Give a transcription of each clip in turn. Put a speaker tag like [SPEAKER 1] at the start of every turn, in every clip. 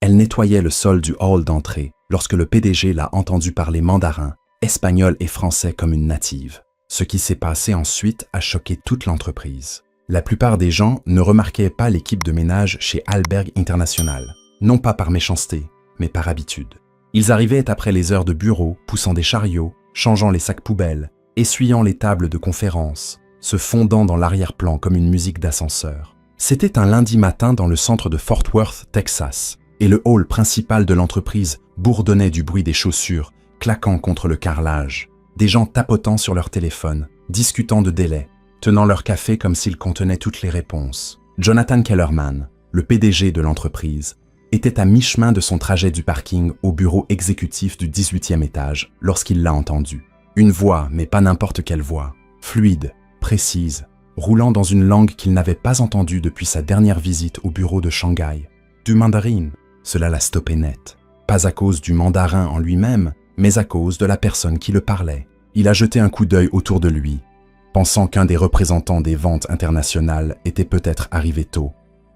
[SPEAKER 1] Elle nettoyait le sol du hall d'entrée lorsque le PDG l'a entendu parler mandarin, espagnol et français comme une native. Ce qui s'est passé ensuite a choqué toute l'entreprise. La plupart des gens ne remarquaient pas l'équipe de ménage chez Alberg International, non pas par méchanceté, mais par habitude. Ils arrivaient après les heures de bureau, poussant des chariots, changeant les sacs poubelles, essuyant les tables de conférence, se fondant dans l'arrière-plan comme une musique d'ascenseur. C'était un lundi matin dans le centre de Fort Worth, Texas, et le hall principal de l'entreprise bourdonnait du bruit des chaussures, claquant contre le carrelage, des gens tapotant sur leur téléphone, discutant de délais, tenant leur café comme s'il contenait toutes les réponses. Jonathan Kellerman, le PDG de l'entreprise, était à mi-chemin de son trajet du parking au bureau exécutif du 18e étage lorsqu'il l'a entendu. Une voix, mais pas n'importe quelle voix, fluide, précise, roulant dans une langue qu'il n'avait pas entendue depuis sa dernière visite au bureau de Shanghai. Du mandarin, cela l'a stoppé net. Pas à cause du mandarin en lui-même, mais à cause de la personne qui le parlait. Il a jeté un coup d'œil autour de lui, pensant qu'un des représentants des ventes internationales était peut-être arrivé tôt.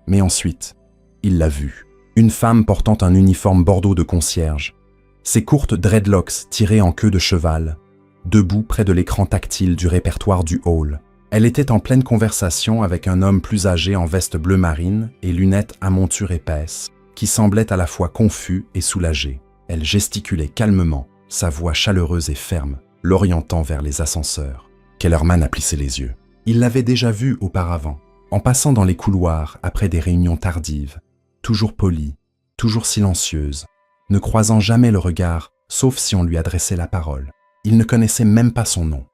[SPEAKER 1] Mais ensuite, il l'a vue. Une femme portant un uniforme bordeaux de concierge, ses courtes dreadlocks tirées en queue de cheval, debout près de l'écran tactile du répertoire du hall. Elle était en pleine conversation avec un homme plus âgé en veste bleu marine et lunettes à monture épaisse, qui semblait à la fois confus et soulagé. Elle gesticulait calmement, sa voix chaleureuse et ferme, l'orientant vers les ascenseurs. Kellerman a plissé les yeux. Il l'avait déjà vue auparavant, en passant dans les couloirs après des réunions tardives, toujours polie, toujours silencieuse, ne croisant jamais le regard, sauf si on lui adressait la parole. Il ne connaissait même pas son nom.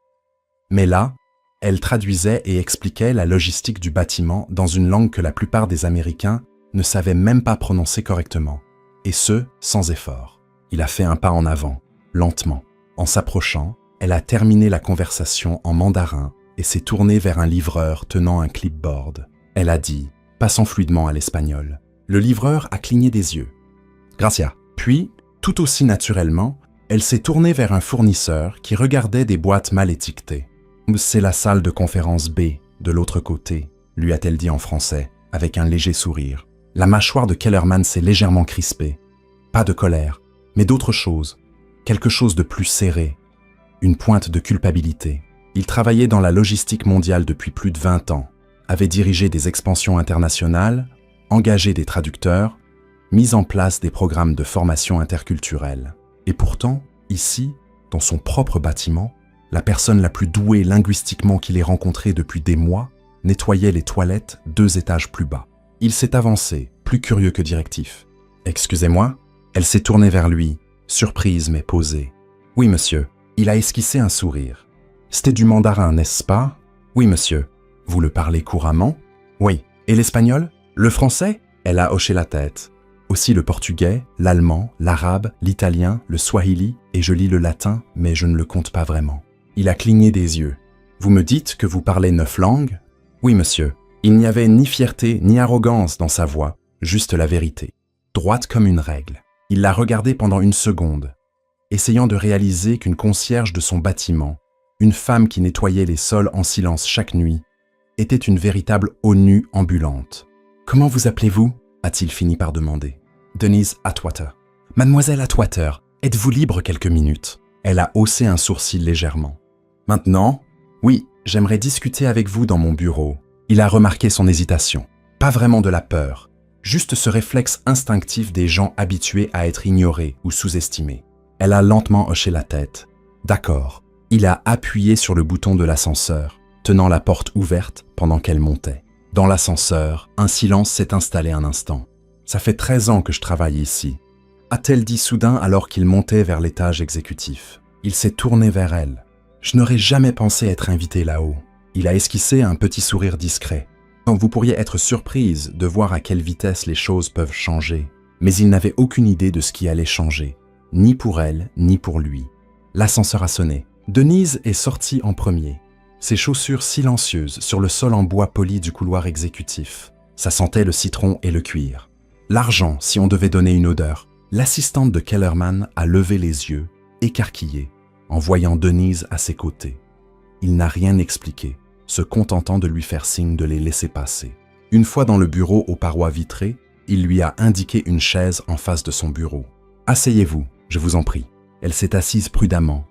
[SPEAKER 1] Mais là, elle traduisait et expliquait la logistique du bâtiment dans une langue que la plupart des Américains ne savaient même pas prononcer correctement, et ce, sans effort. Il a fait un pas en avant, lentement. En s'approchant, elle a terminé la conversation en mandarin et s'est tournée vers un livreur tenant un clipboard. Elle a dit, passant fluidement à l'espagnol. Le livreur a cligné des yeux. « Gracias ». Puis, tout aussi naturellement, elle s'est tournée vers un fournisseur qui regardait des boîtes mal étiquetées. « C'est la salle de conférence B, de l'autre côté », lui a-t-elle dit en français, avec un léger sourire. La mâchoire de Kellerman s'est légèrement crispée. Pas de colère, mais d'autre chose. Quelque chose de plus serré. Une pointe de culpabilité. Il travaillait dans la logistique mondiale depuis plus de 20 ans, avait dirigé des expansions internationales, engagé des traducteurs, mis en place des programmes de formation interculturelle. Et pourtant, ici, dans son propre bâtiment, la personne la plus douée linguistiquement qu'il ait rencontrée depuis des mois nettoyait les toilettes 2 étages plus bas. Il s'est avancé, plus curieux que directif. « Excusez-moi ?» Elle s'est tournée vers lui, surprise mais posée. « Oui, monsieur. » Il a esquissé un sourire. « C'était du mandarin, n'est-ce pas ?»« Oui, monsieur. »« Vous le parlez couramment ?»« Oui. Et l'espagnol ? Le français ?» Elle a hoché la tête. Aussi le portugais, l'allemand, l'arabe, l'italien, le swahili, et je lis le latin, mais je ne le compte pas vraiment. Il a cligné des yeux. « Vous me dites que vous parlez 9 langues ?»« Oui, monsieur. » Il n'y avait ni fierté ni arrogance dans sa voix, juste la vérité, droite comme une règle. Il l'a regardée pendant une seconde, essayant de réaliser qu'une concierge de son bâtiment, une femme qui nettoyait les sols en silence chaque nuit, était une véritable ONU ambulante. « Comment vous appelez-vous » a-t-il fini par demander. « Denise Atwater. »« Mademoiselle Atwater, êtes-vous libre quelques minutes ?» Elle a haussé un sourcil légèrement. « Maintenant ? Oui, j'aimerais discuter avec vous dans mon bureau. » Il a remarqué son hésitation. Pas vraiment de la peur, juste ce réflexe instinctif des gens habitués à être ignorés ou sous-estimés. Elle a lentement hoché la tête. D'accord. Il a appuyé sur le bouton de l'ascenseur, tenant la porte ouverte pendant qu'elle montait. Dans l'ascenseur, un silence s'est installé un instant. « Ça fait 13 ans que je travaille ici », a-t-elle dit soudain alors qu'il montait vers l'étage exécutif. Il s'est tourné vers elle. « Je n'aurais jamais pensé être invité là-haut. » Il a esquissé un petit sourire discret. Vous pourriez être surprise de voir à quelle vitesse les choses peuvent changer. Mais il n'avait aucune idée de ce qui allait changer, ni pour elle, ni pour lui. L'ascenseur a sonné. Denise est sortie en premier, ses chaussures silencieuses sur le sol en bois poli du couloir exécutif. Ça sentait le citron et le cuir. L'argent, si on devait donner une odeur. L'assistante de Kellerman a levé les yeux, écarquillée, en voyant Denise à ses côtés. Il n'a rien expliqué, se contentant de lui faire signe de les laisser passer. Une fois dans le bureau aux parois vitrées, Il lui a indiqué une chaise en face de son bureau. « Asseyez-vous, je vous en prie. » Elle s'est assise prudemment,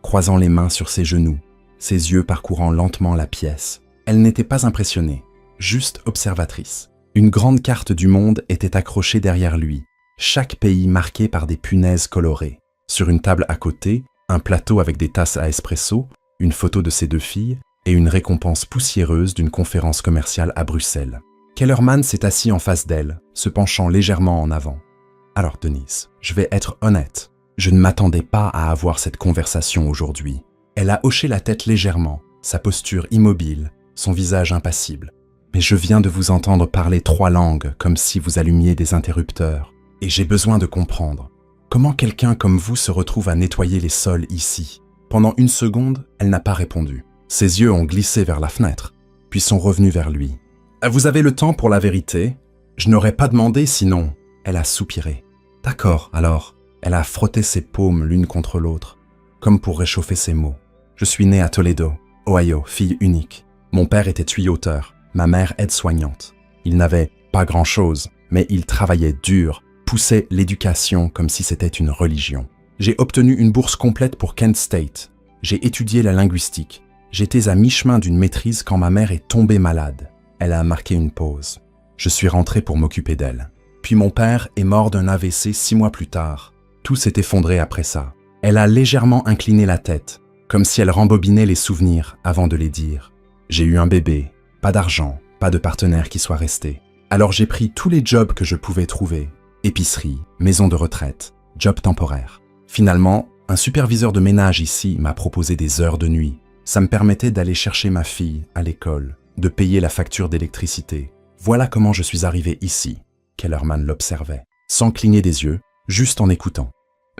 [SPEAKER 1] croisant les mains sur ses genoux, ses yeux parcourant lentement la pièce. Elle n'était pas impressionnée, juste observatrice. Une grande carte du monde était accrochée derrière lui, chaque pays marqué par des punaises colorées. Sur une table à côté, un plateau avec des tasses à espresso, une photo de ses 2 filles et une récompense poussiéreuse d'une conférence commerciale à Bruxelles. Kellerman s'est assis en face d'elle, se penchant légèrement en avant. « Alors Denise, je vais être honnête. Je ne m'attendais pas à avoir cette conversation aujourd'hui. » Elle a hoché la tête légèrement, sa posture immobile, son visage impassible. « Mais je viens de vous entendre parler 3 langues comme si vous allumiez des interrupteurs. Et j'ai besoin de comprendre. Comment quelqu'un comme vous se retrouve à nettoyer les sols ici ?» Pendant 1 seconde, elle n'a pas répondu. Ses yeux ont glissé vers la fenêtre, puis sont revenus vers lui. « Vous avez le temps pour la vérité ? Je n'aurais pas demandé sinon. » Elle a soupiré. « D'accord, alors. » Elle a frotté ses paumes l'une contre l'autre, comme pour réchauffer ses mots. « Je suis née à Toledo, Ohio, fille unique. Mon père était tuyauteur, ma mère aide-soignante. Il n'avait pas grand-chose, mais il travaillait dur, poussait l'éducation comme si c'était une religion. J'ai obtenu une bourse complète pour Kent State. J'ai étudié la linguistique. J'étais à mi-chemin d'une maîtrise quand ma mère est tombée malade. » Elle a marqué une pause. « Je suis rentré pour m'occuper d'elle. Puis mon père est mort d'un AVC 6 mois plus tard. Tout s'est effondré après ça. » Elle a légèrement incliné la tête, comme si elle rembobinait les souvenirs avant de les dire. « J'ai eu un bébé, pas d'argent, pas de partenaire qui soit resté. Alors j'ai pris tous les jobs que je pouvais trouver. Épicerie, maison de retraite, job temporaire. Finalement, un superviseur de ménage ici m'a proposé des heures de nuit. Ça me permettait d'aller chercher ma fille à l'école, de payer la facture d'électricité. Voilà comment je suis arrivé ici. » Kellerman l'observait, sans cligner des yeux, juste en écoutant.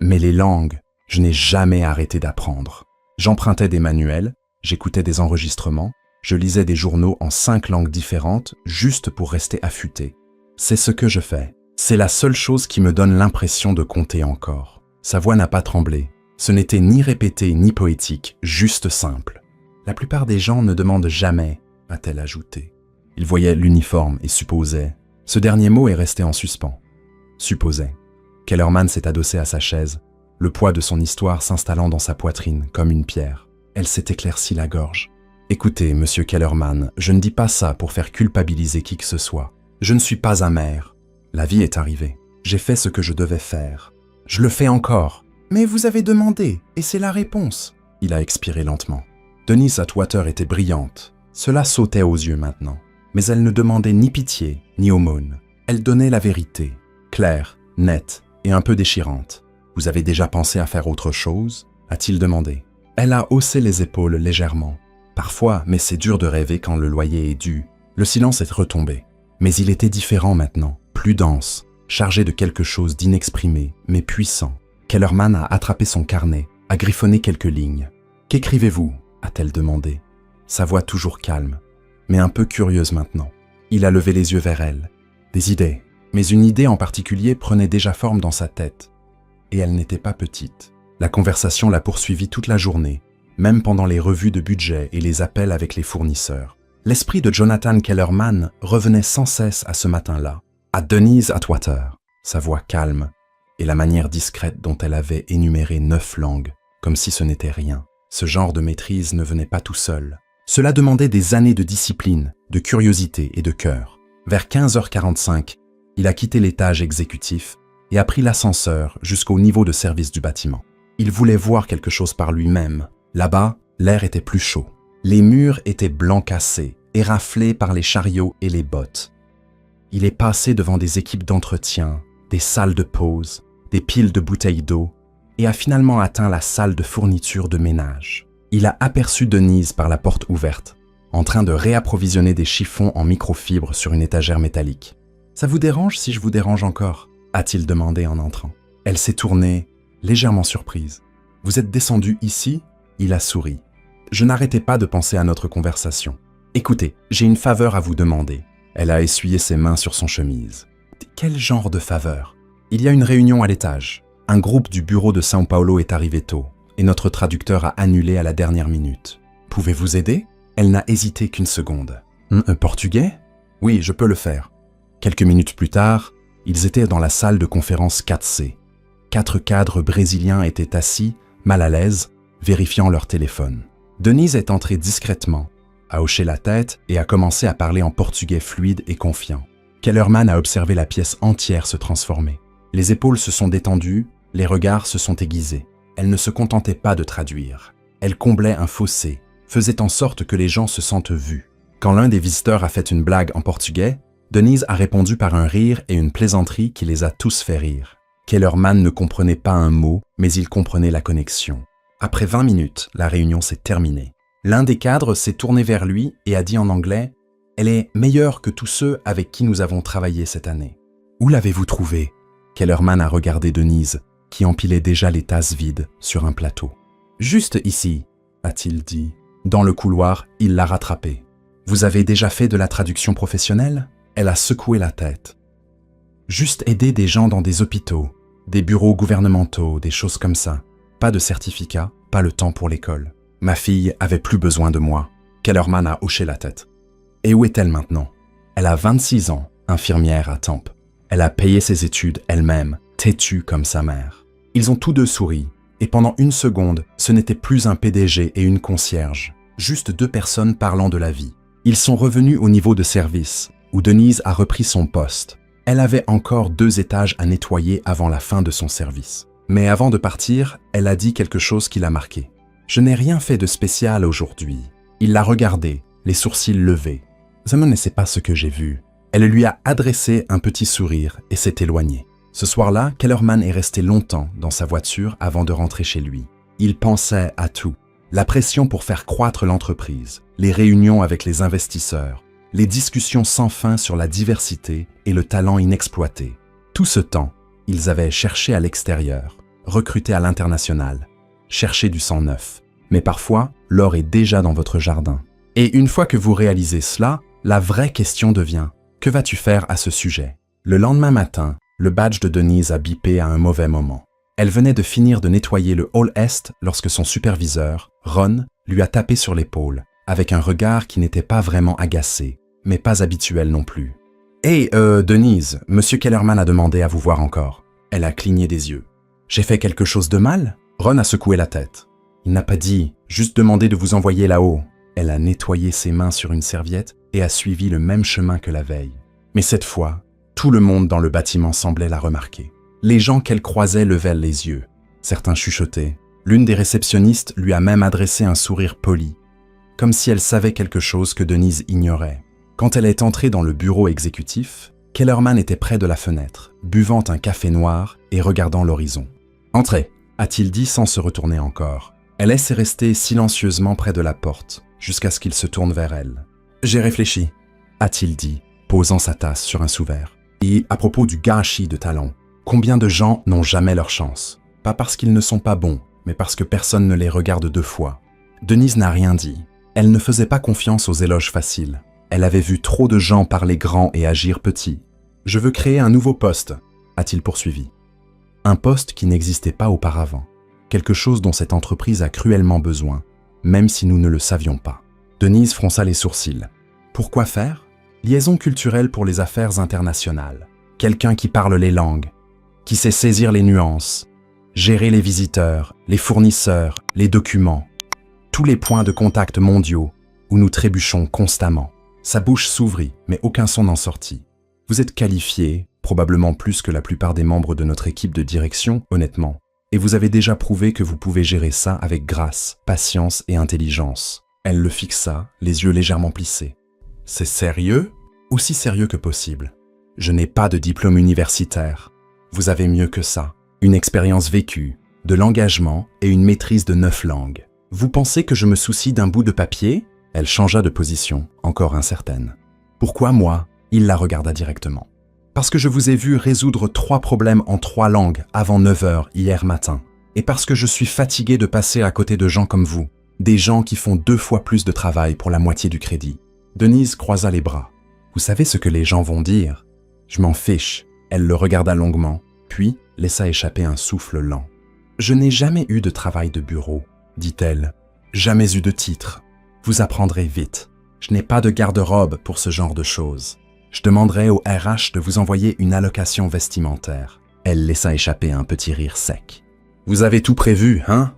[SPEAKER 1] Mais les langues, je n'ai jamais arrêté d'apprendre. J'empruntais des manuels, j'écoutais des enregistrements, je lisais des journaux en 5 langues différentes juste pour rester affûté. C'est ce que je fais. C'est la seule chose qui me donne l'impression de compter encore. Sa voix n'a pas tremblé. Ce n'était ni répété ni poétique, juste simple. « La plupart des gens ne demandent jamais », a-t-elle ajouté. Ils voyaient l'uniforme et supposaient. Ce dernier mot est resté en suspens. Supposait. Kellerman s'est adossé à sa chaise, le poids de son histoire s'installant dans sa poitrine comme une pierre. Elle s'est éclaircie la gorge. « Écoutez, monsieur Kellerman, je ne dis pas ça pour faire culpabiliser qui que ce soit. Je ne suis pas amer. La vie est arrivée. J'ai fait ce que je devais faire. Je le fais encore. Mais vous avez demandé, et c'est la réponse. » Il a expiré lentement. Denise Atwater était brillante. Cela sautait aux yeux maintenant. Mais elle ne demandait ni pitié, ni aumône. Elle donnait la vérité, claire, nette et un peu déchirante. « Vous avez déjà pensé à faire autre chose ?» a-t-il demandé. Elle a haussé les épaules légèrement. Parfois, mais c'est dur de rêver quand le loyer est dû. Le silence est retombé. Mais il était différent maintenant, plus dense, chargé de quelque chose d'inexprimé, mais puissant. Kellerman a attrapé son carnet, a griffonné quelques lignes. « Qu'écrivez-vous » a-t-elle demandé. Sa voix toujours calme, mais un peu curieuse maintenant. Il a levé les yeux vers elle. Des idées, mais une idée en particulier prenait déjà forme dans sa tête. Et elle n'était pas petite. La conversation l'a poursuivie toute la journée, même pendant les revues de budget et les appels avec les fournisseurs. L'esprit de Jonathan Kellerman revenait sans cesse à ce matin-là, à Denise Atwater, sa voix calme et la manière discrète dont elle avait énuméré 9 langues, comme si ce n'était rien. Ce genre de maîtrise ne venait pas tout seul. Cela demandait des années de discipline, de curiosité et de cœur. Vers 15h45, il a quitté l'étage exécutif et a pris l'ascenseur jusqu'au niveau de service du bâtiment. Il voulait voir quelque chose par lui-même. Là-bas, l'air était plus chaud. Les murs étaient blancs cassés, éraflés par les chariots et les bottes. Il est passé devant des équipes d'entretien, des salles de pause, des piles de bouteilles d'eau et a finalement atteint la salle de fourniture de ménage. Il a aperçu Denise par la porte ouverte, en train de réapprovisionner des chiffons en microfibre sur une étagère métallique. « Ça vous dérange si je vous dérange encore ?» a-t-il demandé en entrant. Elle s'est tournée, légèrement surprise. « Vous êtes descendu ici ?» Il a souri. Je n'arrêtais pas de penser à notre conversation. « Écoutez, j'ai une faveur à vous demander. » Elle a essuyé ses mains sur son chemise. « Quel genre de faveur ?» Il y a une réunion à l'étage. Un groupe du bureau de São Paulo est arrivé tôt, et notre traducteur a annulé à la dernière minute. « Pouvez-vous aider ?» Elle n'a hésité qu'une seconde. « Portugais ?» « Oui, je peux le faire. » Quelques minutes plus tard, Ils étaient dans la salle de conférence 4C. 4 cadres brésiliens étaient assis, mal à l'aise, vérifiant leur téléphone. Denise est entrée discrètement, a hoché la tête et a commencé à parler en portugais fluide et confiant. Kellerman a observé la pièce entière se transformer. Les épaules se sont détendues, les regards se sont aiguisés. Elle ne se contentait pas de traduire. Elle comblait un fossé, faisait en sorte que les gens se sentent vus. Quand l'un des visiteurs a fait une blague en portugais, Denise a répondu par un rire et une plaisanterie qui les a tous fait rire. Kellerman ne comprenait pas un mot, mais il comprenait la connexion. Après 20 minutes, la réunion s'est terminée. L'un des cadres s'est tourné vers lui et a dit en anglais « Elle est meilleure que tous ceux avec qui nous avons travaillé cette année. » « Où l'avez-vous trouvée ?» Kellerman a regardé Denise, qui empilait déjà les tasses vides sur un plateau. « Juste ici, » a-t-il dit. Dans le couloir, il l'a rattrapée. « Vous avez déjà fait de la traduction professionnelle ?» Elle a secoué la tête. « Juste aider des gens dans des hôpitaux, des bureaux gouvernementaux, des choses comme ça. Pas de certificat, pas le temps pour l'école. Ma fille avait plus besoin de moi. » Kellerman a hoché la tête. « Et où est-elle maintenant ?» Elle a 26 ans, infirmière à Tampa. Elle a payé ses études elle-même, têtue comme sa mère. Ils ont tous deux souri, et pendant une seconde, ce n'était plus un PDG et une concierge, juste 2 personnes parlant de la vie. Ils sont revenus au niveau de service, où Denise a repris son poste. Elle avait encore 2 étages à nettoyer avant la fin de son service. Mais avant de partir, elle a dit quelque chose qui l'a marqué. « Je n'ai rien fait de spécial aujourd'hui. » Il l'a regardée, les sourcils levés. « Ce n'est pas ce que j'ai vu. » Elle lui a adressé un petit sourire et s'est éloignée. Ce soir-là, Kellerman est resté longtemps dans sa voiture avant de rentrer chez lui. Il pensait à tout. La pression pour faire croître l'entreprise, les réunions avec les investisseurs, les discussions sans fin sur la diversité et le talent inexploité. Tout ce temps, ils avaient cherché à l'extérieur, recruté à l'international, cherché du sang neuf. Mais parfois, l'or est déjà dans votre jardin. Et une fois que vous réalisez cela, la vraie question devient « Que vas-tu faire à ce sujet ?» Le lendemain matin, le badge de Denise a bipé à un mauvais moment. Elle venait de finir de nettoyer le hall Est lorsque son superviseur, Ron, lui a tapé sur l'épaule, avec un regard qui n'était pas vraiment agacé, mais pas habituel non plus. « Hey, Denise, Monsieur Kellerman a demandé à vous voir encore. » Elle a cligné des yeux. « J'ai fait quelque chose de mal ?» Ron a secoué la tête. « Il n'a pas dit, juste demandé de vous envoyer là-haut. » Elle a nettoyé ses mains sur une serviette et a suivi le même chemin que la veille. Mais cette fois, tout le monde dans le bâtiment semblait la remarquer. Les gens qu'elle croisait levaient les yeux. Certains chuchotaient. L'une des réceptionnistes lui a même adressé un sourire poli, comme si elle savait quelque chose que Denise ignorait. Quand elle est entrée dans le bureau exécutif, Kellerman était près de la fenêtre, buvant un café noir et regardant l'horizon. « Entrez !» a-t-il dit sans se retourner encore. Elle est restée silencieusement près de la porte, jusqu'à ce qu'il se tourne vers elle. « J'ai réfléchi », a-t-il dit, posant sa tasse sur un sous-verre. « Et à propos du gâchis de talent, combien de gens n'ont jamais leur chance? Pas parce qu'ils ne sont pas bons, mais parce que personne ne les regarde 2 fois. » Denise n'a rien dit. Elle ne faisait pas confiance aux éloges faciles. Elle avait vu trop de gens parler grand et agir petit. « Je veux créer un nouveau poste », a-t-il poursuivi. Un poste qui n'existait pas auparavant. Quelque chose dont cette entreprise a cruellement besoin, même si nous ne le savions pas. Denise fronça les sourcils. Pourquoi faire? Liaison culturelle pour les affaires internationales. Quelqu'un qui parle les langues, qui sait saisir les nuances, gérer les visiteurs, les fournisseurs, les documents. Tous les points de contact mondiaux où nous trébuchons constamment. Sa bouche s'ouvrit, mais aucun son n'en sortit. Vous êtes qualifié, probablement plus que la plupart des membres de notre équipe de direction, honnêtement. Et vous avez déjà prouvé que vous pouvez gérer ça avec grâce, patience et intelligence. Elle le fixa, les yeux légèrement plissés. C'est sérieux? Aussi sérieux que possible. Je n'ai pas de diplôme universitaire. Vous avez mieux que ça. Une expérience vécue, de l'engagement et une maîtrise de 9 langues. Vous pensez que je me soucie d'un bout de papier? Elle changea de position, encore incertaine. Pourquoi moi? Il la regarda directement. Parce que je vous ai vu résoudre 3 problèmes en 3 langues avant 9 heures hier matin. Et parce que je suis fatigué de passer à côté de gens comme vous. Des gens qui font 2 fois plus de travail pour la moitié du crédit. Denise croisa les bras. Vous savez ce que les gens vont dire? Je m'en fiche. Elle le regarda longuement, puis laissa échapper un souffle lent. Je n'ai jamais eu de travail de bureau, dit-elle. Jamais eu de titre. Vous apprendrez vite. Je n'ai pas de garde-robe pour ce genre de choses. Je demanderai au RH de vous envoyer une allocation vestimentaire. » Elle laissa échapper un petit rire sec. « Vous avez tout prévu, hein ?»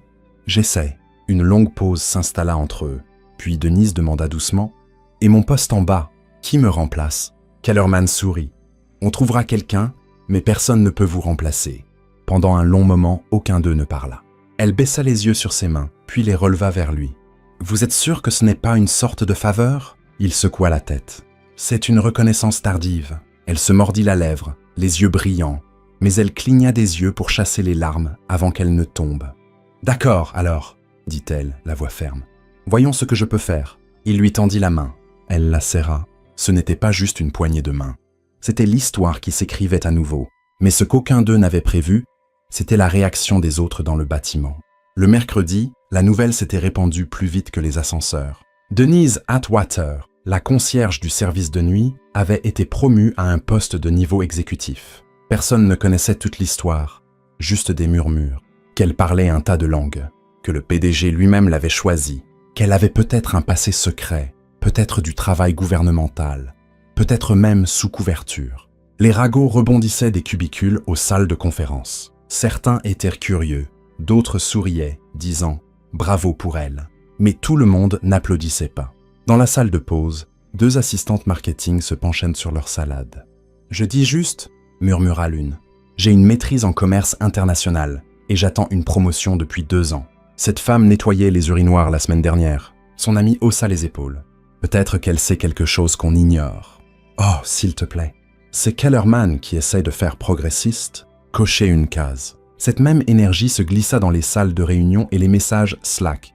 [SPEAKER 1] J'essaie. Une longue pause s'installa entre eux. Puis Denise demanda doucement « Et mon poste en bas, qui me remplace ?» Kellerman sourit. « On trouvera quelqu'un, mais personne ne peut vous remplacer. » Pendant un long moment, aucun d'eux ne parla. Elle baissa les yeux sur ses mains, puis les releva vers lui. « Vous êtes sûr que ce n'est pas une sorte de faveur ?» Il secoua la tête. « C'est une reconnaissance tardive. » Elle se mordit la lèvre, les yeux brillants, mais elle cligna des yeux pour chasser les larmes avant qu'elles ne tombent. « D'accord, alors, » dit-elle, la voix ferme. « Voyons ce que je peux faire. » Il lui tendit la main. Elle la serra. Ce n'était pas juste une poignée de main. C'était l'histoire qui s'écrivait à nouveau. Mais ce qu'aucun d'eux n'avait prévu, c'était la réaction des autres dans le bâtiment. Le mercredi, la nouvelle s'était répandue plus vite que les ascenseurs. Denise Atwater, la concierge du service de nuit, avait été promue à un poste de niveau exécutif. Personne ne connaissait toute l'histoire, juste des murmures, qu'elle parlait un tas de langues, que le PDG lui-même l'avait choisie, qu'elle avait peut-être un passé secret, peut-être du travail gouvernemental, peut-être même sous couverture. Les ragots rebondissaient des cubicules aux salles de conférence. Certains étaient curieux, d'autres souriaient, disant « bravo pour elle ». Mais tout le monde n'applaudissait pas. Dans la salle de pause, 2 assistantes marketing se penchaient sur leur salade. « Je dis juste », murmura l'une, « j'ai une maîtrise en commerce international et j'attends une promotion depuis 2 ans. Cette femme nettoyait les urinoirs la semaine dernière. » Son ami haussa les épaules. « Peut-être qu'elle sait quelque chose qu'on ignore. »« Oh, s'il te plaît. » C'est Kellerman qui essaye de faire progressiste, cocher une case. Cette même énergie se glissa dans les salles de réunion et les messages Slack.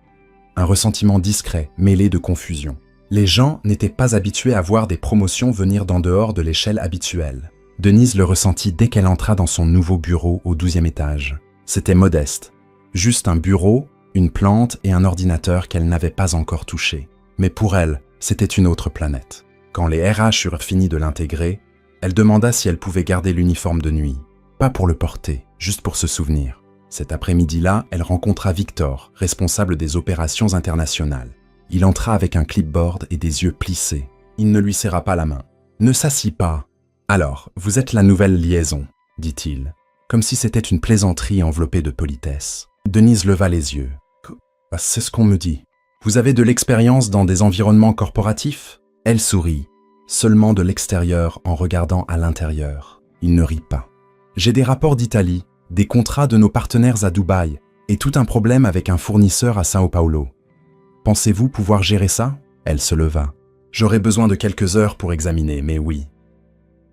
[SPEAKER 1] Un ressentiment discret, mêlé de confusion. Les gens n'étaient pas habitués à voir des promotions venir d'en dehors de l'échelle habituelle. Denise le ressentit dès qu'elle entra dans son nouveau bureau au 12e étage. C'était modeste. Juste un bureau, une plante et un ordinateur qu'elle n'avait pas encore touché. Mais pour elle, c'était une autre planète. Quand les RH eurent fini de l'intégrer, elle demanda si elle pouvait garder l'uniforme de nuit. Pas pour le porter, juste pour se souvenir. Cet après-midi-là, elle rencontra Victor, responsable des opérations internationales. Il entra avec un clipboard et des yeux plissés. Il ne lui serra pas la main. « Ne s'assit pas. »« Alors, vous êtes la nouvelle liaison, » dit-il, comme si c'était une plaisanterie enveloppée de politesse. Denise leva les yeux. « C'est ce qu'on me dit. Vous avez de l'expérience dans des environnements corporatifs ?» Elle sourit. Seulement de l'extérieur en regardant à l'intérieur. Il ne rit pas. « J'ai des rapports d'Italie, des contrats de nos partenaires à Dubaï et tout un problème avec un fournisseur à Sao Paulo. Pensez-vous pouvoir gérer ça ?» Elle se leva. « J'aurai besoin de quelques heures pour examiner, mais oui. »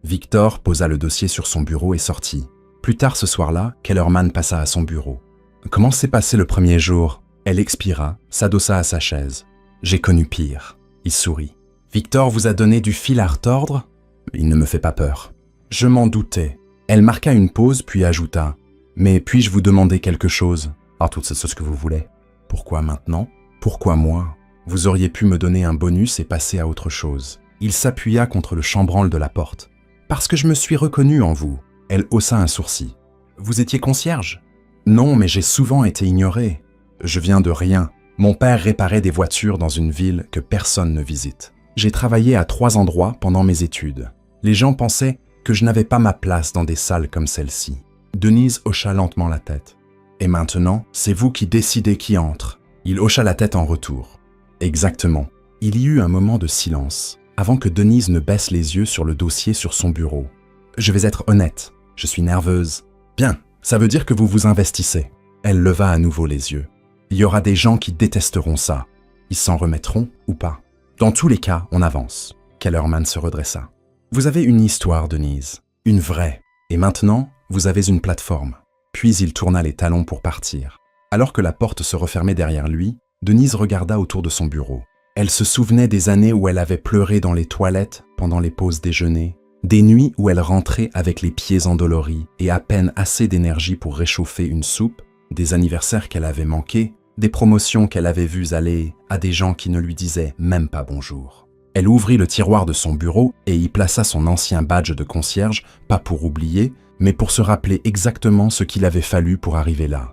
[SPEAKER 1] Victor posa le dossier sur son bureau et sortit. Plus tard ce soir-là, Kellerman passa à son bureau. « Comment s'est passé le premier jour ?» Elle expira, s'adossa à sa chaise. « J'ai connu pire. » Il sourit. « Victor vous a donné du fil à retordre ?» Il ne me fait pas peur. Je m'en doutais. Elle marqua une pause puis ajouta « Mais puis-je vous demander quelque chose ?»« Ah, tout c'est ce que vous voulez. »« Pourquoi maintenant ? Pourquoi moi ? Vous auriez pu me donner un bonus et passer à autre chose. » Il s'appuya contre le chambranle de la porte. « Parce que je me suis reconnu en vous. » Elle haussa un sourcil. « Vous étiez concierge ?»« Non, mais j'ai souvent été ignoré. Je viens de rien. Mon père réparait des voitures dans une ville que personne ne visite. J'ai travaillé à 3 endroits pendant mes études. Les gens pensaient que je n'avais pas ma place dans des salles comme celle-ci. » Denise hocha lentement la tête. « Et maintenant, c'est vous qui décidez qui entre. » Il hocha la tête en retour. « Exactement. » Il y eut un moment de silence, avant que Denise ne baisse les yeux sur le dossier sur son bureau. « Je vais être honnête. Je suis nerveuse. »« Bien, ça veut dire que vous vous investissez. » Elle leva à nouveau les yeux. « Il y aura des gens qui détesteront ça. Ils s'en remettront ou pas. Dans tous les cas, on avance. » Kellerman se redressa. « Vous avez une histoire, Denise. Une vraie. Et maintenant, vous avez une plateforme. » Puis il tourna les talons pour partir. Alors que la porte se refermait derrière lui, Denise regarda autour de son bureau. Elle se souvenait des années où elle avait pleuré dans les toilettes pendant les pauses déjeuner, des nuits où elle rentrait avec les pieds endoloris et à peine assez d'énergie pour réchauffer une soupe, des anniversaires qu'elle avait manqués, des promotions qu'elle avait vues aller à des gens qui ne lui disaient même pas bonjour. Elle ouvrit le tiroir de son bureau et y plaça son ancien badge de concierge, pas pour oublier, mais pour se rappeler exactement ce qu'il avait fallu pour arriver là.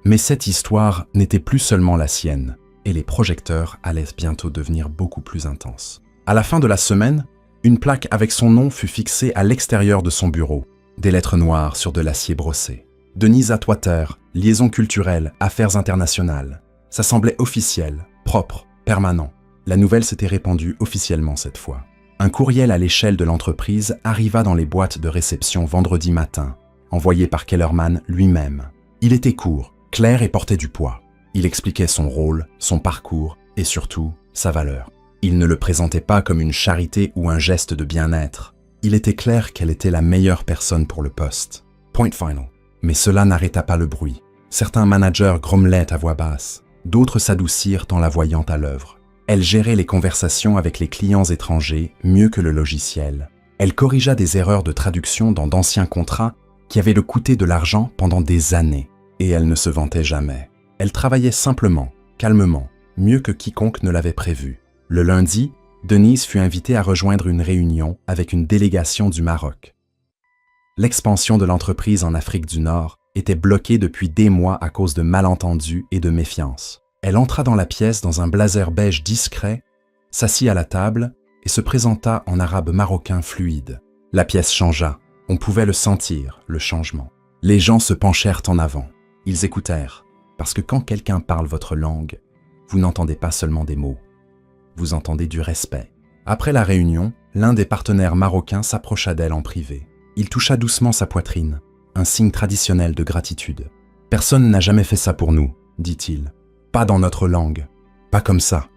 [SPEAKER 1] Mais cette histoire n'était plus seulement la sienne, et les projecteurs allaient bientôt devenir beaucoup plus intenses. À la fin de la semaine, Une plaque avec son nom fut fixée à l'extérieur de son bureau, des lettres noires sur de l'acier brossé. Denise Atwater, liaison culturelle, affaires internationales. Ça semblait officiel, propre, permanent. La nouvelle s'était répandue officiellement cette fois. Un courriel à l'échelle de l'entreprise arriva dans les boîtes de réception vendredi matin, envoyé par Kellerman lui-même. Il était court, clair et portait du poids. Il expliquait son rôle, son parcours et surtout sa valeur. Il ne le présentait pas comme une charité ou un geste de bien-être. Il était clair qu'elle était la meilleure personne pour le poste. Point final. Mais cela n'arrêta pas le bruit. Certains managers grommelaient à voix basse. D'autres s'adoucirent en la voyant à l'œuvre. Elle gérait les conversations avec les clients étrangers mieux que le logiciel. Elle corrigea des erreurs de traduction dans d'anciens contrats qui avaient le coûté de l'argent pendant des années. Et elle ne se vantait jamais. Elle travaillait simplement, calmement, mieux que quiconque ne l'avait prévu. Le lundi, Denise fut invitée à rejoindre une réunion avec une délégation du Maroc. L'expansion de l'entreprise en Afrique du Nord était bloquée depuis des mois à cause de malentendus et de méfiance. Elle entra dans la pièce dans un blazer beige discret, s'assit à la table et se présenta en arabe marocain fluide. La pièce changea. On pouvait le sentir, le changement. Les gens se penchèrent en avant. Ils écoutèrent, parce que quand quelqu'un parle votre langue, vous n'entendez pas seulement des mots. Vous entendez du respect. Après la réunion, l'un des partenaires marocains s'approcha d'elle en privé. Il toucha doucement sa poitrine, un signe traditionnel de gratitude. « Personne n'a jamais fait ça pour nous, » dit-il. « Pas dans notre langue. Pas comme ça. »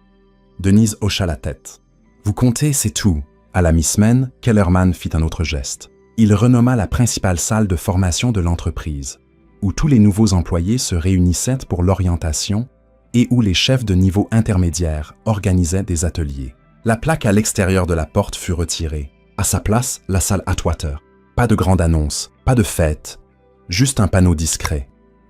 [SPEAKER 1] Denise hocha la tête. « Vous comptez, c'est tout. » À la mi-semaine, Kellerman fit un autre geste. Il renomma la principale salle de formation de l'entreprise, où tous les nouveaux employés se réunissaient pour l'orientation et où les chefs de niveau intermédiaire organisaient des ateliers. La plaque à l'extérieur de la porte fut retirée. À sa place, la salle Atwater. Pas de grande annonce, pas de fête, juste un panneau discret.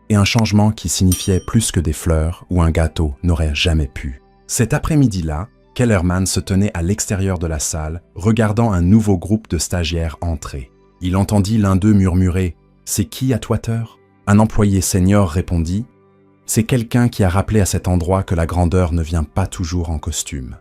[SPEAKER 1] Et un changement qui signifiait plus que des fleurs ou un gâteau n'aurait jamais pu. Cet après-midi-là, Kellerman se tenait à l'extérieur de la salle, regardant un nouveau groupe de stagiaires entrer. Il entendit l'un d'eux murmurer « C'est qui Atwater ?» Un employé senior répondit « C'est quelqu'un qui a rappelé à cet endroit que la grandeur ne vient pas toujours en costume. »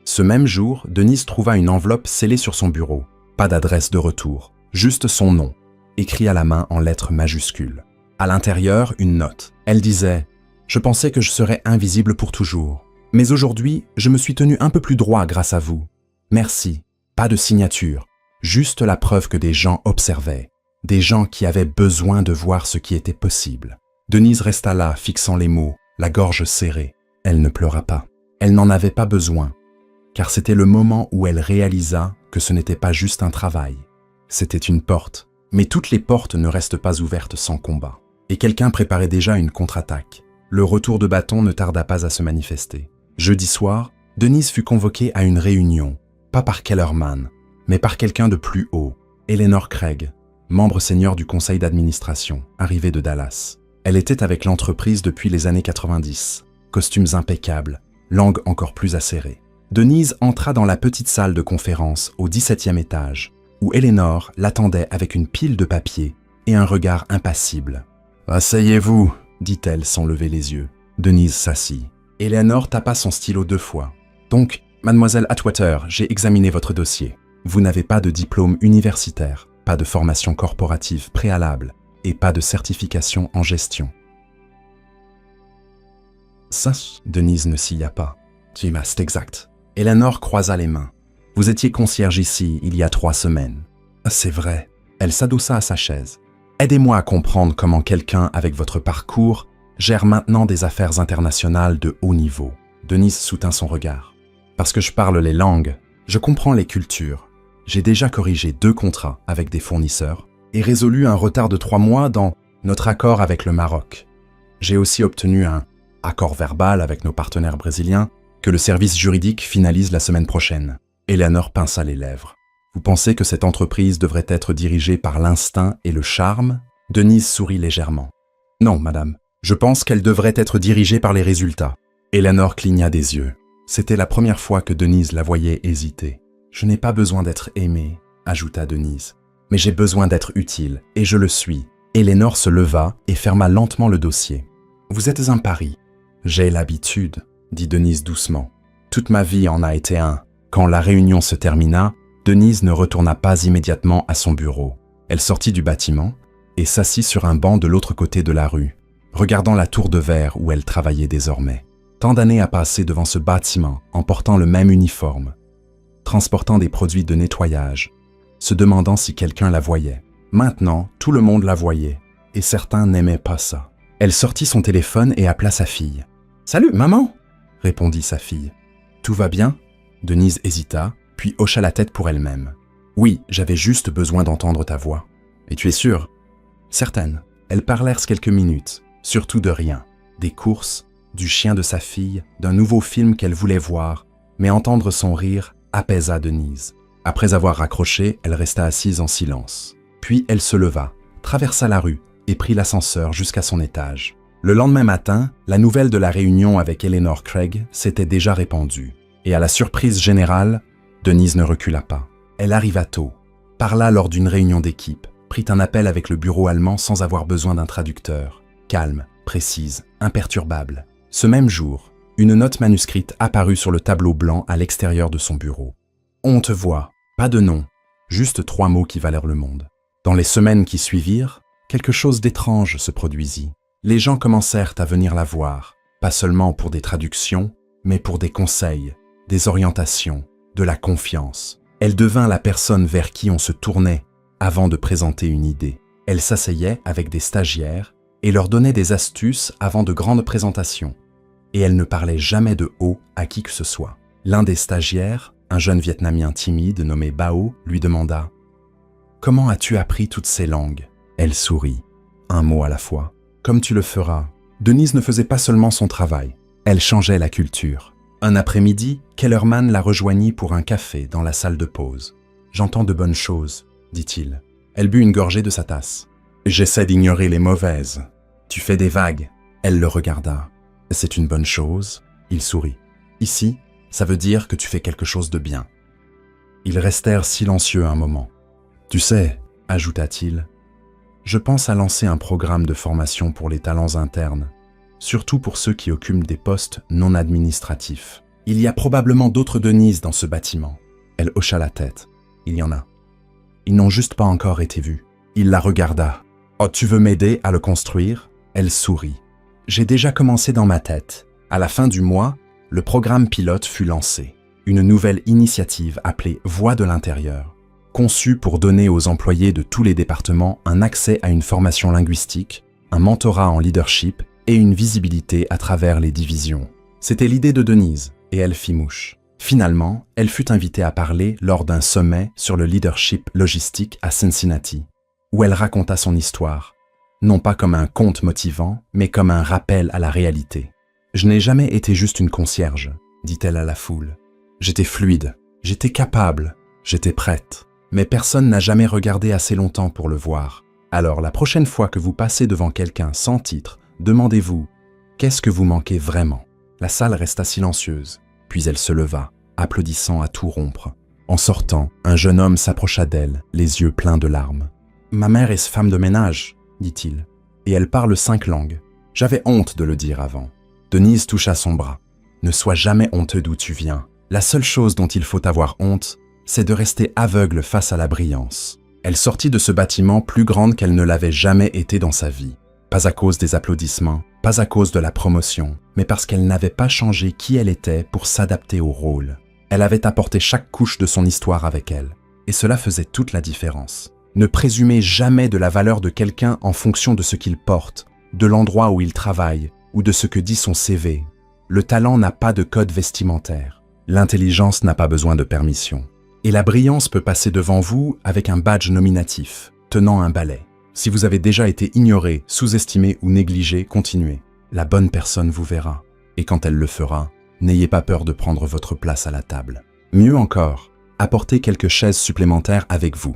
[SPEAKER 1] Ce même jour, Denise trouva une enveloppe scellée sur son bureau. Pas d'adresse de retour, juste son nom, écrit à la main en lettres majuscules. À l'intérieur, une note. Elle disait « Je pensais que je serais invisible pour toujours. Mais aujourd'hui, je me suis tenu un peu plus droit grâce à vous. Merci. Pas de signature. Juste la preuve que des gens observaient. Des gens qui avaient besoin de voir ce qui était possible. » Denise resta là, fixant les mots, la gorge serrée. Elle ne pleura pas. Elle n'en avait pas besoin. Car c'était le moment où elle réalisa que ce n'était pas juste un travail. C'était une porte. Mais toutes les portes ne restent pas ouvertes sans combat. Et quelqu'un préparait déjà une contre-attaque. Le retour de bâton ne tarda pas à se manifester. Jeudi soir, Denise fut convoquée à une réunion, pas par Kellerman, mais par quelqu'un de plus haut, Eleanor Craig, membre senior du conseil d'administration, arrivée de Dallas. Elle était avec l'entreprise depuis les années 90, costumes impeccables, langue encore plus acérée. Denise entra dans la petite salle de conférence au 17e étage, où Eleanor l'attendait avec une pile de papier et un regard impassible. « Asseyez-vous » dit-elle sans lever les yeux. Denise s'assit. Eleanor tapa son stylo 2 fois. « Donc, mademoiselle Atwater, j'ai examiné votre dossier. Vous n'avez pas de diplôme universitaire, pas de formation corporative préalable et pas de certification en gestion. » Ça, Denise ne s'illa pas. « C'est exact. » Eleanor croisa les mains. « Vous étiez concierge ici il y a 3 semaines. »« C'est vrai. » Elle s'adossa à sa chaise. « Aidez-moi à comprendre comment quelqu'un avec votre parcours gère maintenant des affaires internationales de haut niveau. » Denise soutint son regard. « Parce que je parle les langues, je comprends les cultures. J'ai déjà corrigé 2 contrats avec des fournisseurs et résolu un retard de 3 mois dans notre accord avec le Maroc. J'ai aussi obtenu un accord verbal avec nos partenaires brésiliens que le service juridique finalise la semaine prochaine. » Eleanor pinça les lèvres. « Vous pensez que cette entreprise devrait être dirigée par l'instinct et le charme ?» Denise sourit légèrement. « Non, madame. Je pense qu'elle devrait être dirigée par les résultats. » Eleanor cligna des yeux. C'était la première fois que Denise la voyait hésiter. « Je n'ai pas besoin d'être aimée, » ajouta Denise. « Mais j'ai besoin d'être utile, et je le suis. » Eleanor se leva et ferma lentement le dossier. « Vous êtes un pari. »« J'ai l'habitude, » dit Denise doucement. Toute ma vie en a été un. Quand la réunion se termina, Denise ne retourna pas immédiatement à son bureau. Elle sortit du bâtiment et s'assit sur un banc de l'autre côté de la rue, regardant la tour de verre où elle travaillait désormais. Tant d'années à passer devant ce bâtiment en portant le même uniforme, transportant des produits de nettoyage, se demandant si quelqu'un la voyait. Maintenant, tout le monde la voyait, et certains n'aimaient pas ça. Elle sortit son téléphone et appela sa fille. « Salut, maman !» répondit sa fille. « Tout va bien ?» Denise hésita, puis hocha la tête pour elle-même. « Oui, j'avais juste besoin d'entendre ta voix. »« Et tu es sûre ?» ?»« Certaine. » Elles parlèrent quelques minutes, surtout de rien. Des courses, du chien de sa fille, d'un nouveau film qu'elle voulait voir, mais entendre son rire apaisa Denise. Après avoir raccroché, elle resta assise en silence. Puis elle se leva, traversa la rue et prit l'ascenseur jusqu'à son étage. Le lendemain matin, la nouvelle de la réunion avec Eleanor Craig s'était déjà répandue. Et à la surprise générale, Denise ne recula pas. Elle arriva tôt, parla lors d'une réunion d'équipe, prit un appel avec le bureau allemand sans avoir besoin d'un traducteur. Calme, précise, imperturbable. Ce même jour, une note manuscrite apparut sur le tableau blanc à l'extérieur de son bureau. « On te voit », pas de nom, juste 3 mots qui valèrent le monde. Dans les semaines qui suivirent, quelque chose d'étrange se produisit. Les gens commencèrent à venir la voir, pas seulement pour des traductions, mais pour des conseils, des orientations, de la confiance. Elle devint la personne vers qui on se tournait avant de présenter une idée. Elle s'asseyait avec des stagiaires et leur donnait des astuces avant de grandes présentations. Et elle ne parlait jamais de haut à qui que ce soit. L'un des stagiaires, un jeune Vietnamien timide nommé Bao, lui demanda « Comment as-tu appris toutes ces langues ?» Elle sourit, un mot à la fois. « Comme tu le feras. » Denise ne faisait pas seulement son travail, elle changeait la culture. Un après-midi, Kellerman la rejoignit pour un café dans la salle de pause. « J'entends de bonnes choses, » dit-il. Elle but une gorgée de sa tasse. « J'essaie d'ignorer les mauvaises. Tu fais des vagues. » Elle le regarda. « C'est une bonne chose. » Il sourit. « Ici, ça veut dire que tu fais quelque chose de bien. » Ils restèrent silencieux un moment. « Tu sais, » ajouta-t-il, « je pense à lancer un programme de formation pour les talents internes, surtout pour ceux qui occupent des postes non administratifs. Il y a probablement d'autres Denise dans ce bâtiment. » Elle hocha la tête. « Il y en a. Ils n'ont juste pas encore été vus. » Il la regarda. « Oh, tu veux m'aider à le construire ?» Elle sourit. « J'ai déjà commencé dans ma tête. À la fin du mois, le programme pilote fut lancé. Une nouvelle initiative appelée Voix de l'intérieur, conçue pour donner aux employés de tous les départements un accès à une formation linguistique, un mentorat en leadership et une visibilité à travers les divisions. C'était l'idée de Denise, et elle fit mouche. Finalement, elle fut invitée à parler lors d'un sommet sur le leadership logistique à Cincinnati, où elle raconta son histoire, non pas comme un conte motivant, mais comme un rappel à la réalité. « Je n'ai jamais été juste une concierge, » dit-elle à la foule. « J'étais fluide, j'étais capable, j'étais prête. Mais personne n'a jamais regardé assez longtemps pour le voir. Alors la prochaine fois que vous passez devant quelqu'un sans titre, demandez-vous « Qu'est-ce que vous manquez vraiment ?» La salle resta silencieuse, puis elle se leva, applaudissant à tout rompre. En sortant, un jeune homme s'approcha d'elle, les yeux pleins de larmes. « Ma mère est femme de ménage, » dit-il, « et elle parle 5 langues. J'avais honte de le dire avant. » Denise toucha son bras. « Ne sois jamais honteux d'où tu viens. La seule chose dont il faut avoir honte, c'est de rester aveugle face à la brillance. » Elle sortit de ce bâtiment plus grande qu'elle ne l'avait jamais été dans sa vie. Pas à cause des applaudissements, pas à cause de la promotion, mais parce qu'elle n'avait pas changé qui elle était pour s'adapter au rôle. Elle avait apporté chaque couche de son histoire avec elle, et cela faisait toute la différence. Ne présumez jamais de la valeur de quelqu'un en fonction de ce qu'il porte, de l'endroit où il travaille, ou de ce que dit son CV. Le talent n'a pas de code vestimentaire. L'intelligence n'a pas besoin de permission. Et la brillance peut passer devant vous avec un badge nominatif, tenant un balai. Si vous avez déjà été ignoré, sous-estimé ou négligé, continuez. La bonne personne vous verra. Et quand elle le fera, n'ayez pas peur de prendre votre place à la table. Mieux encore, apportez quelques chaises supplémentaires avec vous.